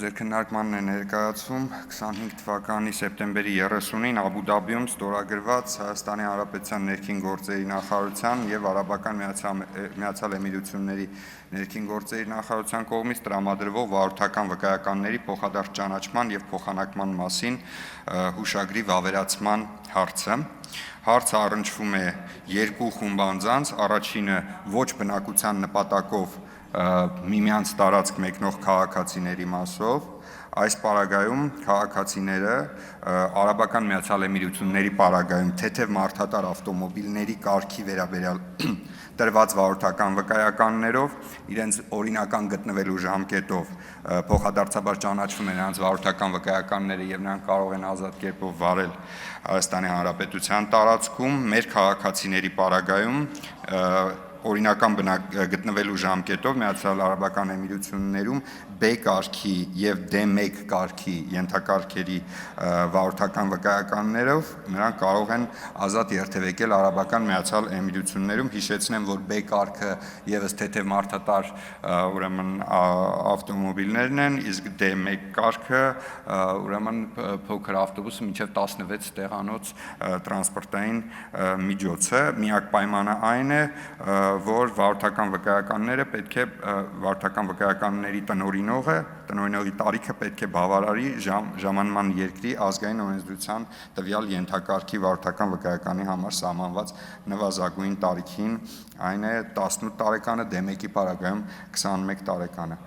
Ձեր քննարկմանն է ներկայացում 25 թվականի սեպտեմբերի 30-ին Աբու Դաբիում ստորագրված Հայաստանի Հանրապետության ներքին գործերի նախարարության եւ Արաբական Միացյալ Էմիրությունների ներքին գործերի նախարարության կողմից տրամադրվող վարորդական վկայականների փոխադարձ ճանաչման եւ փոխանակման մասին հուշագրի վավերացման հարցը։ Հարցը առնչվում է երկու խումբ անձանց, առաջինը ոչ բնակության նպատակով միմյանց տարածք մեկնող քաղաքացիների մասով, այս պարագայում քաղաքացիները Արաբական Միացյալ Էմիրությունների պարագայում թեթև մարդատար ավտոմոբիլների կարգի վերաբերյալ տրված վարորդական վկայականներով իրենց օրինական գտնվելու ժամկետով փոխադարձաբար ճանաչվում են նրանց վարորդական վկայականները եւ նրանք կարող են ազատ կերպով վարել Հայաստանի Հանրապետության տարածքում, մեր քաղաքացիների պարագայում օրինական գտնվելու ժամկետով Միացյալ Արաբական Էմիրություններում B կարգի եւ D1 կարգի ենթակարգերի վարորդական վկայականներով նրանք կարող են ազատ երթևեկել Արաբական Միացյալ Էմիրություններում։ Հիշեցնեմ, որ B կարգը եւս թեթև մարդատար ուրեմն ավտոմոբիլներն են, իսկ D1 կարգը ուրեմն փոքր ավտոբուսը մինչեւ 16 տեղանոց տրանսպորտային միջոց է։ Միակ պայմանը այն է, որ վարորդական վկայականները պետք է վարորդական վկայականների տնօրինողի տարիքը պետք է բավարարի ժամանման երկրի ազգային օրենսդրության տվյալ ենթակարգի վարորդական վկայականի համար սահմանված նվազագույն տարիքին, այն է 18 տարեկանը, D1-ի պարագայում 21 տարեկանը։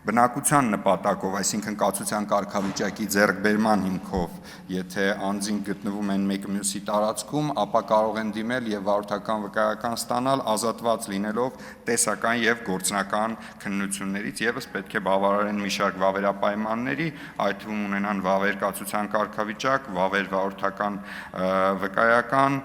Բնակության նպատակով, այսինքն կացության կարգավիճակի ձեռքբերման հիմքով, եթե անձինք գտնվում են մեկը մյուսի տարածքում, ապա կարող են դիմել եւ վարորդական վկայական ստանալ ազատված լինելով տեսական եւ գործնական քննություններից, եւս պետք է բավարարեն մի շարք վավերապայմանների, այդ թվում ունենան վավեր կացության կարգավիճակ, վավեր վարորդական վկայական,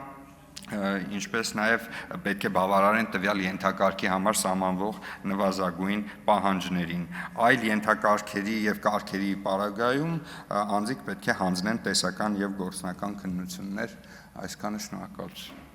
ինչպես նաև պետք է բավարարեն տվյալ ենթակարգի համար սահմանվող նվազագույն պահանջներին։ Այլ ենթակարգերի եւ կարգերի պարագայում անձինք պետք է հանձնեն տեսական եւ գործնական քննություններ։ Այսքանը, շնորհակալություն։